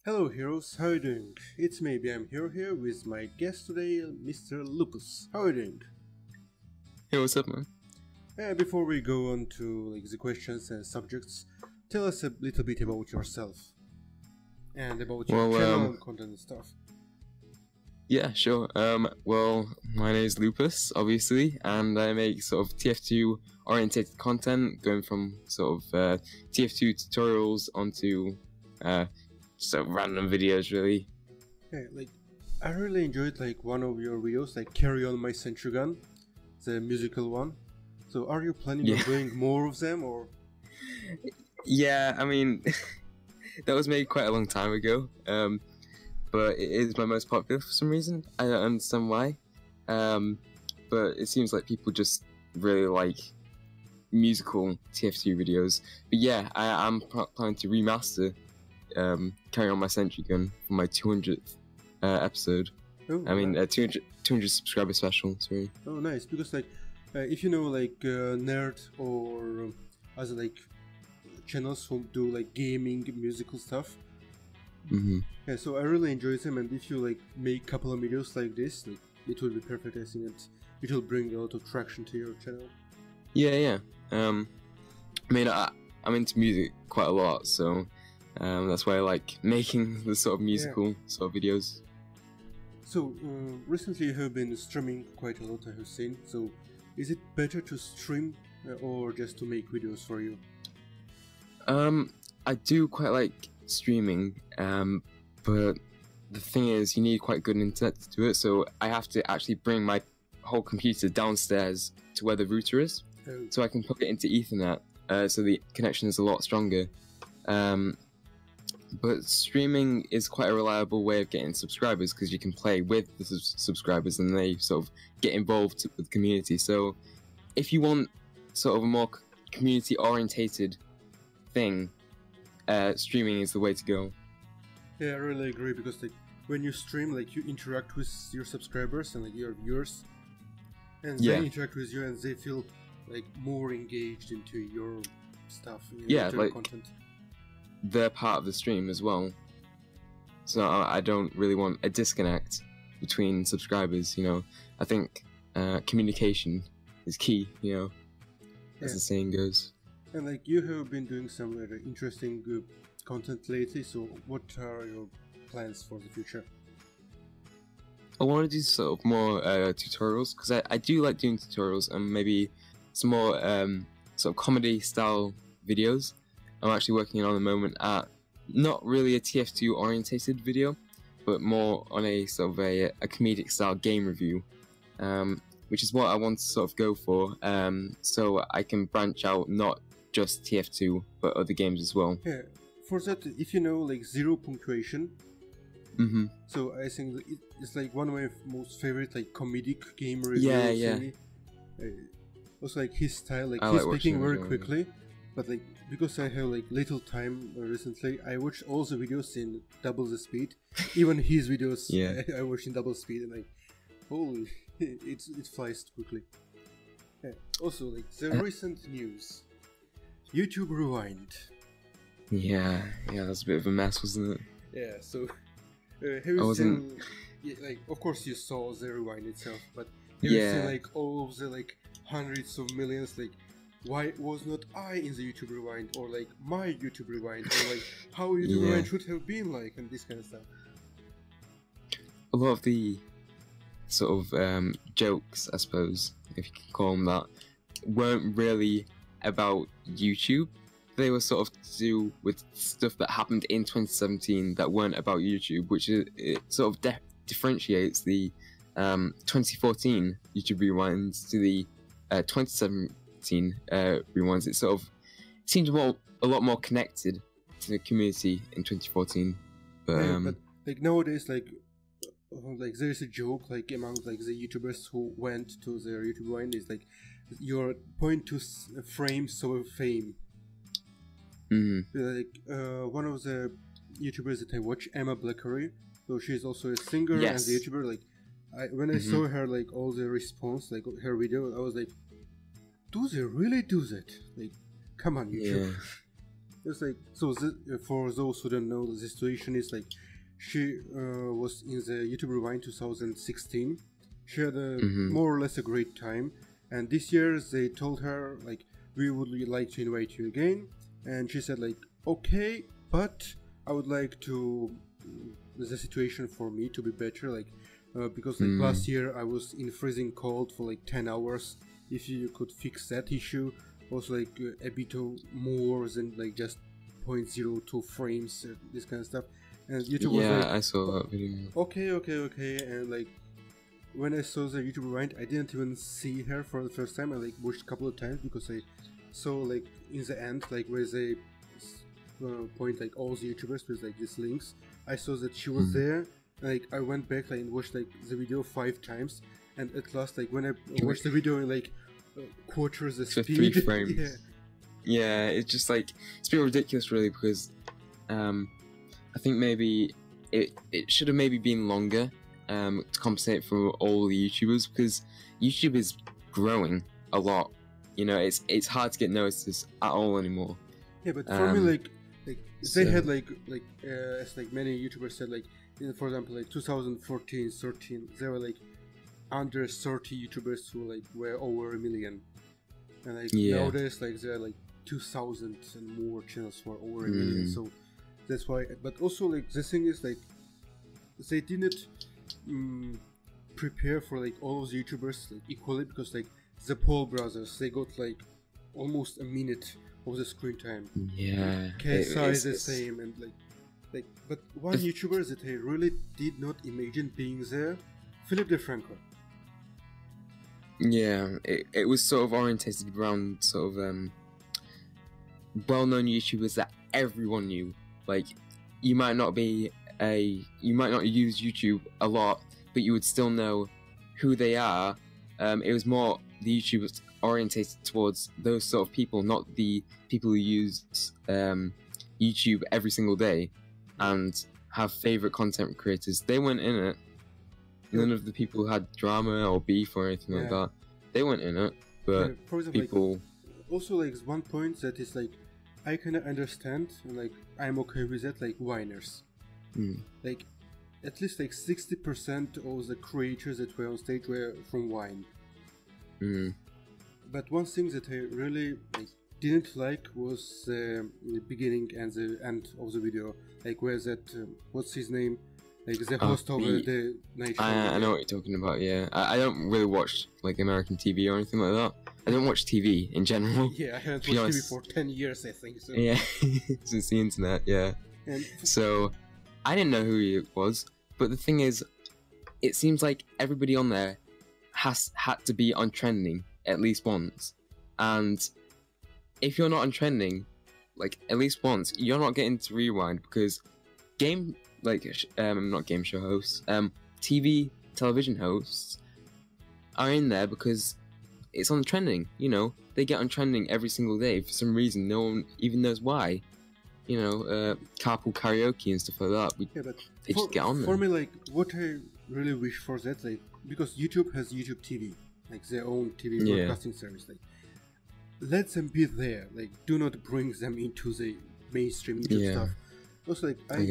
Hello heroes, how are you doing? It's me, bimherogaming here with my guest today, Mr. Lupus. How are you doing? Hey, what's up, man? Before we go on to the questions and subjects, tell us a little bit about yourself and about your channel and content and stuff. Yeah, sure. Well, my name is Lupus, obviously, and I make sort of TF2 orientated content, going from sort of TF2 tutorials onto sort of random videos, really. Yeah, I really enjoyed one of your videos, Carry On My Sentry Gun, the musical one. So are you planning on doing more of them, or? Yeah, I mean, that was made quite a long time ago. But it is my most popular for some reason. I don't understand why. But it seems like people just really like musical TF2 videos. But yeah, I'm planning to remaster Carry On My Sentry Gun for my 200th episode. Oh, I mean, 200 subscriber special, sorry. Oh, nice. Because if you know Nerd or other channels who do gaming, musical stuff. Yeah, so I really enjoy them, and if you make a couple of videos like this, it will be perfect, I think, and it will bring a lot of traction to your channel. Yeah. I mean, I'm into music quite a lot, so that's why I like making the sort of musical sort of videos. So recently you have been streaming quite a lot, I have seen. So is it better to stream or just to make videos for you? I do quite like streaming, but the thing is you need quite good internet to do it, so I have to actually bring my whole computer downstairs to where the router is, so I can plug it into Ethernet, so the connection is a lot stronger. But streaming is quite a reliable way of getting subscribers, because you can play with the subscribers and they sort of get involved with the community. So if you want sort of a more community orientated thing, streaming is the way to go. Yeah, I really agree, because when you stream, you interact with your subscribers and your viewers, and they interact with you and they feel more engaged into your stuff, your content. They're part of the stream as well, so I don't really want a disconnect between subscribers. I think communication is key, as the saying goes. And you have been doing some interesting content lately, so what are your plans for the future? I want to do sort of more tutorials, because I do like doing tutorials, and maybe some more sort of comedy style videos. I'm actually working on the moment at not really a TF2 orientated video, but more on a sort of a comedic style game review, which is what I want to sort of go for, so I can branch out not just TF2 but other games as well. Yeah, for that, if you know zero punctuation, so I think it's one of my most favorite comedic game reviews. Yeah. Also his style, he's speaking very quickly, but because I have little time recently, I watch all the videos in double the speed. Even his videos, I watch in double speed, and holy, it flies quickly. Yeah. Also, the recent news, YouTube Rewind. Yeah, that's a bit of a mess, wasn't it? Yeah. So, have you seen? Of course, you saw the rewind itself, but have you seen all of the hundreds of millions why was not I in the YouTube Rewind, or my YouTube Rewind, or how YouTube Rewind should have been and this kind of stuff. A lot of the sort of jokes, I suppose, if you can call them that, weren't really about YouTube. They were sort of to do with stuff that happened in 2017 that weren't about YouTube, which it sort of differentiates the 2014 YouTube Rewinds to the 2017 rewinds. It sort of seemed a lot more connected to the community in 2014. But nowadays, there's a joke among the YouTubers who went to their YouTube Rewind is your point to frame so fame. One of the YouTubers that I watch, Emma Blackery, so she's also a singer and a YouTuber. When I saw her all the response, her video, I was do they really do that? Come on, YouTube. It's like, so for those who don't know, the situation is like, she was in the YouTube Rewind 2016. She had a more or less a great time, and this year they told her like, we would like to invite you again, and she said like, okay, but I would like to the situation for me to be better, like because like last year I was in freezing cold for like 10 hours. If you could fix that issue, also like a bit more than like just 0.02 frames, this kind of stuff. And YouTube was like, I saw that video. Okay, and like when I saw the YouTube Rewind, I didn't even see her for the first time. I like watched a couple of times because I saw like in the end, like where they point like all the YouTubers with like these links. I saw that she was there. Like I went back like, and watched like the video 5 times, and at last like when I watched the video in like quarters the speed, 3 frames. Yeah, it's just like, it's a bit ridiculous really, because I think maybe it should have maybe been longer to compensate for all the YouTubers, because YouTube is growing a lot. You know, it's hard to get noticed at all anymore. Yeah, but for me, like they had like as like many YouTubers said, like for example, like 2014, 13, there were like under 30 YouTubers who like were over 1 million, and like nowadays like there are like 2,000 and more channels for over 1 million. So that's why. But also like the thing is like they didn't prepare for like all those YouTubers like equally, because like the Paul brothers, they got like almost a minute of the screen time. Yeah, KSI is the same, and like but one YouTuber that I really did not imagine being there, Philip DeFranco. Yeah, it was sort of orientated around sort of well-known YouTubers that everyone knew. Like, you might not use YouTube a lot, but you would still know who they are. It was more the YouTubers orientated towards those sort of people, not the people who use YouTube every single day and have favorite content creators. They weren't in it. None of the people who had drama or beef or anything like that. They weren't in it, but for example, people. Like, also, like one point that is like, I kind of understand, and like I'm okay with that. Like whiners, like at least like 60% of the creators that were on stage were from Wine. But one thing that I really like didn't like was the beginning and the end of the video. Like where that what's his name? Like the host of the night show. I know what you're talking about. Yeah, I don't really watch like American TV or anything like that. I don't watch TV in general. Yeah, I haven't watched TV for 10 years, I think. So. Yeah, since the internet. Yeah. And so I didn't know who he was, but the thing is, it seems like everybody on there had to be on trending at least once, and if you're not on trending, like at least once, you're not getting to rewind, because not game show hosts, television hosts are in there because it's on trending. You know, they get on trending every single day for some reason. No one even knows why. You know, carpool karaoke and stuff like that. They just get on there. For me, like what I really wish for that, like because YouTube has YouTube TV, like their own TV broadcasting service. Like, let them be there. Like, do not bring them into the mainstream YouTube stuff. Also, like I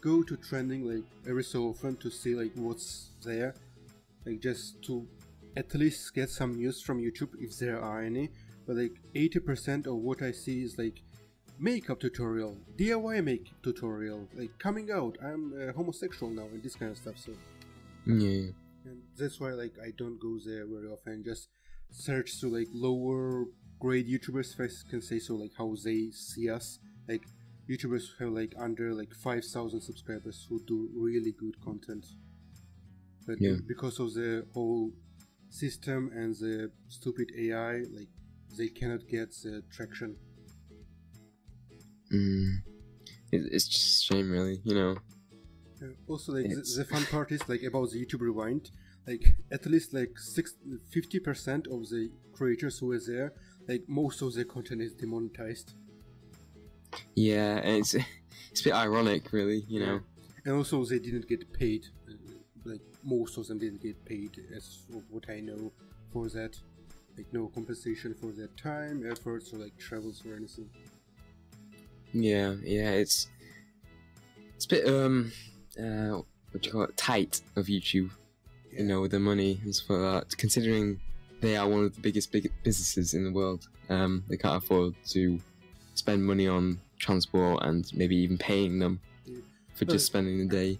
go to trending like every so often to see like what's there, like just to at least get some news from YouTube if there are any. But like 80% of what I see is like makeup tutorial, DIY makeup tutorial, like coming out, I'm homosexual now, and this kind of stuff. So and that's why like I don't go there very often. Just search through like lower grade YouTubers, if I can say so, like how they see us, like YouTubers who have like under like 5,000 subscribers who do really good content, but because of the whole system and the stupid AI, like they cannot get the traction. It's just a shame, really, you know. Also, like the fun part is like about the YouTube Rewind, like at least like 50% of the creators who are there, like most of their content is demonetized. Yeah, and it's a bit ironic, really, you know. And also they didn't get paid, like most of them didn't get paid, as of what I know, for that. Like no compensation for their time, efforts, or like travels or anything. Yeah, it's a bit what do you call it, tight of YouTube, you know, with the money and stuff like that. Considering they are one of the biggest businesses in the world, they can't afford to spend money on transport and maybe even paying them for just spending the day.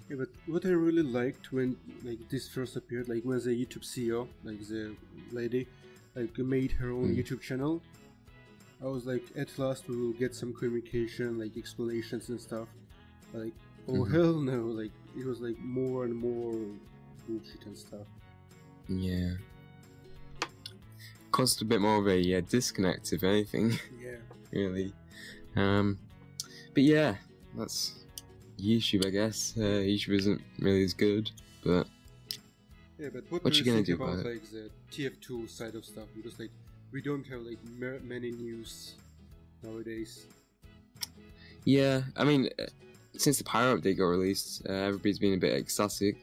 Yeah, but what I really liked when like this first appeared, like when the YouTube CEO, like the lady, like made her own YouTube channel, I was like, at last we will get some communication, like explanations and stuff. Like, oh hell no! Like it was like more and more bullshit and stuff. Yeah, caused a bit more of a disconnect, if anything. Yeah. Really. But yeah, that's YouTube, I guess. YouTube isn't really as good, but yeah. But what you gonna do about like the TF2 side of stuff? Because like we don't have like many news nowadays. Yeah, I mean, since the Pyro update got released, everybody's been a bit ecstatic.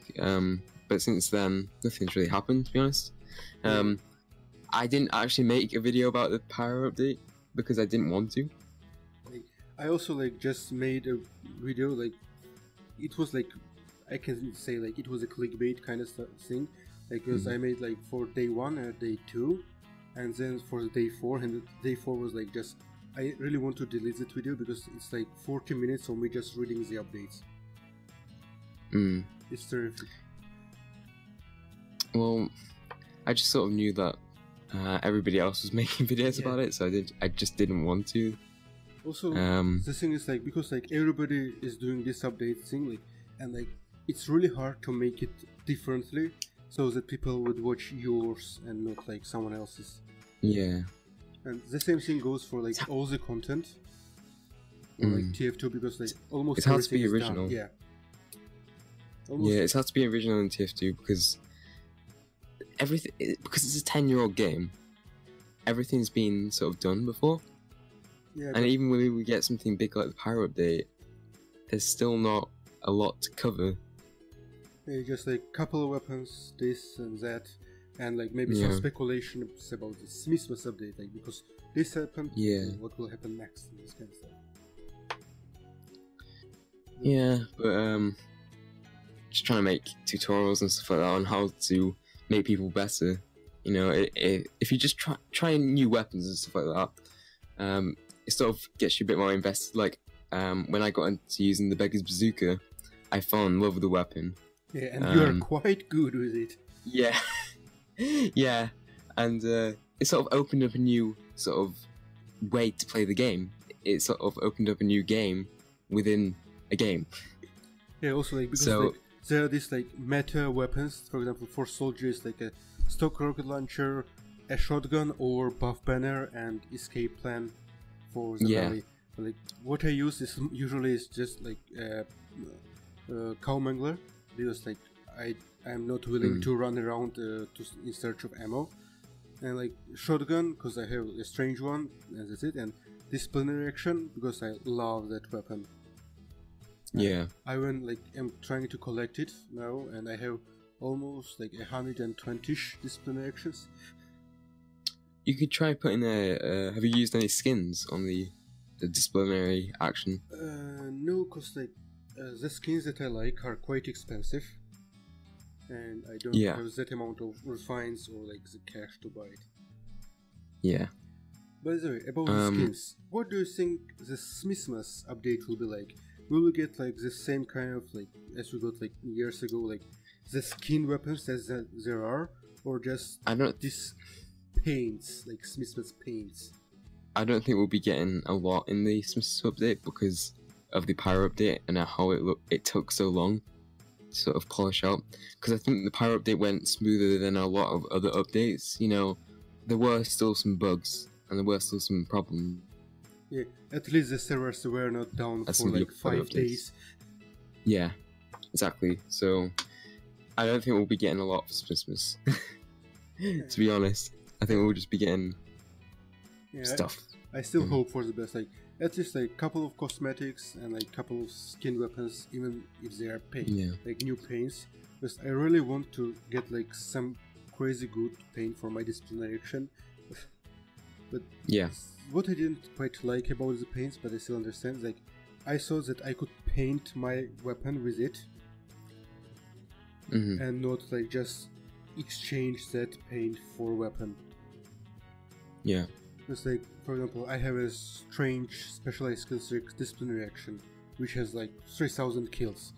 But since then, nothing's really happened, to be honest. I didn't actually make a video about the Pyro update because I didn't want to. I also like just made a video, like it was like, I can say like it was a clickbait kind of thing, like because I made like for day 1 and day 2, and then for the day 4, and the day 4 was like just, I really want to delete that video because it's like 40 minutes of me just reading the updates. It's terrific. Well, I just sort of knew that everybody else was making videos about it, so I just didn't want to. Also, the thing is like, because like everybody is doing this update thing, like, and like it's really hard to make it differently so that people would watch yours and not like someone else's. Yeah. And the same thing goes for like all the content, or like TF2, because like almost it's hard to be original. Done. Yeah. Yeah, it's hard to be original in TF2 because because it's a 10-year-old game. Everything's been sort of done before. Yeah, and even when we get something big like the Pyro update, there's still not a lot to cover. Yeah, just like a couple of weapons, this and that, and like maybe some speculations about the Smithmas update, like because this happened, what will happen next, and this kind of stuff. Yeah, but just trying to make tutorials and stuff like that on how to make people better. You know, if you just try new weapons and stuff like that, it sort of gets you a bit more invested. Like when I got into using the Beggar's Bazooka, I fell in love with the weapon. Yeah, and you are quite good with it. Yeah, yeah, and it sort of opened up a new sort of way to play the game. It sort of opened up a new game within a game. Yeah, also like because like, there are these like meta weapons. For example, for soldiers, like a stock rocket launcher, a shotgun, or buff banner and escape plan. For the rally. Like what I use is usually just like cow mangler, because like I'm not willing to run around in search of ammo, and like shotgun because I have a strange one, and that's it, and disciplinary action because I love that weapon. Yeah, I went like I'm trying to collect it now, and I have almost like 120-ish disciplinary actions. You could try putting have you used any skins on the disciplinary action? No, cause like the skins that I like are quite expensive, and I don't have that amount of refines or like the cash to buy it. Yeah. By the way, about the skins, what do you think the Smithmas update will be like? Will we get like the same kind of like as we got like years ago, like the skin weapons that there are, or just this paints, like Smithmas paints? I don't think we'll be getting a lot in the Smithmas update because of the Pyro update and how it took so long to sort of polish out. Because I think the Pyro update went smoother than a lot of other updates. You know, there were still some bugs and there were still some problems. Yeah, at least the servers were not down for like 5 days. Yeah, exactly. So I don't think we'll be getting a lot for Christmas. To be honest, I think we'll just be getting stuff. I still hope for the best. Like at least like couple of cosmetics and like couple of skin weapons, even if they are paint, like new paints. Because I really want to get like some crazy good paint for my disciplinary action. But yeah, what I didn't quite like about the paints, but I still understand, like I saw that I could paint my weapon with it, and not like just exchange that paint for weapon. Yeah. It's like, for example, I have a strange specialized skill like disciplinary action, which has like 3,000 kills.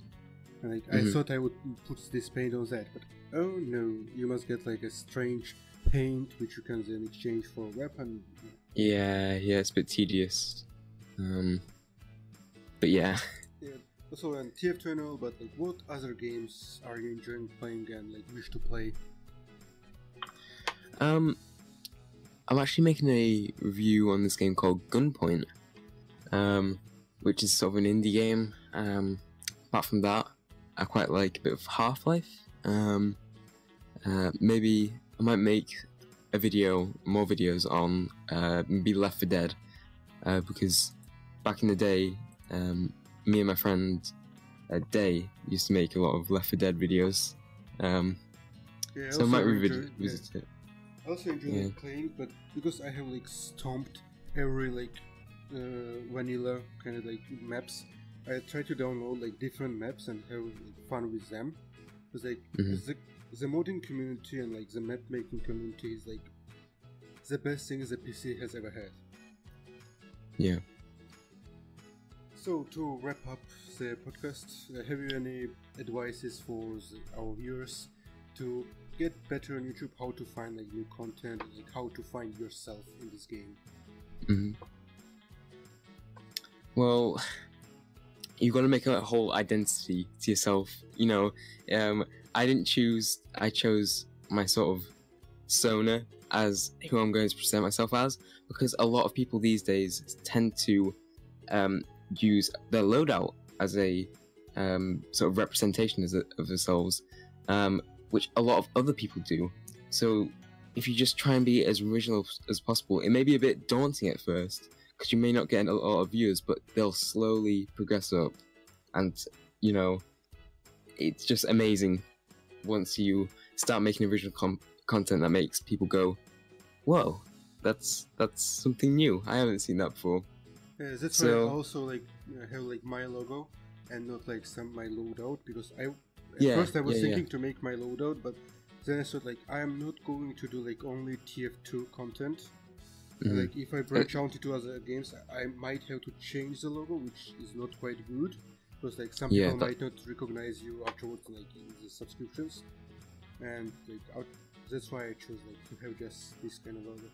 And like, I thought I would put this paint on that, but oh no, you must get like a strange paint which you can then exchange for a weapon. Yeah, it's a bit tedious. But yeah. Also, on TF2 and all, but like, what other games are you enjoying playing and like wish to play? I'm actually making a review on this game called Gunpoint, which is sort of an indie game. Apart from that, I quite like a bit of Half-Life. Maybe I might make a video, more videos on maybe Left 4 Dead, because back in the day, me and my friend Day used to make a lot of Left 4 Dead videos. So I might revisit it. I also enjoy playing, but because I have like stomped every like vanilla kind of like maps, I try to download like different maps and have like, fun with them. Because like the modding community and like the map making community is like the best thing the PC has ever had. Yeah. So to wrap up the podcast, have you any advices for our viewers to get better on YouTube, how to find like new content, like how to find yourself in this game? Well, you got to make a whole identity to yourself. You know, I chose my sort of persona as who I'm going to present myself as, because a lot of people these days tend to use their loadout as a sort of representation of themselves, which a lot of other people do. So if you just try and be as original as possible, it may be a bit daunting at first, because you may not get a lot of viewers, but they'll slowly progress up. And, you know, it's just amazing once you start making original content that makes people go, whoa, that's something new. I haven't seen that before. Yeah, that's why I also like have like my logo and not like my loadout, because at first I was thinking to make my loadout, but then I thought like I am not going to do like only TF2 content. Like if I branch out into other games, I might have to change the logo, which is not quite good, because like some people might not recognize you afterwards, like in the subscriptions, and like that's why I chose like to have just this kind of logo.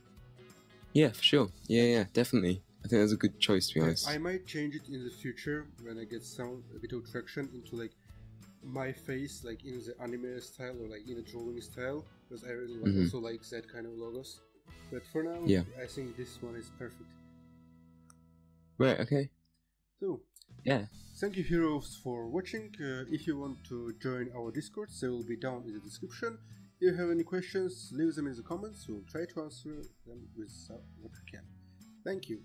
Yeah, for sure. Yeah, definitely. I think that's a good choice, to be honest. I might change it in the future when I get a bit of traction into like my face, like in the anime style or like in a drawing style, because I really also like that kind of logos. But for now, I think this one is perfect. Right, okay. So, thank you heroes for watching. If you want to join our Discord, they will be down in the description. If you have any questions, leave them in the comments. We'll try to answer them with what we can. Thank you.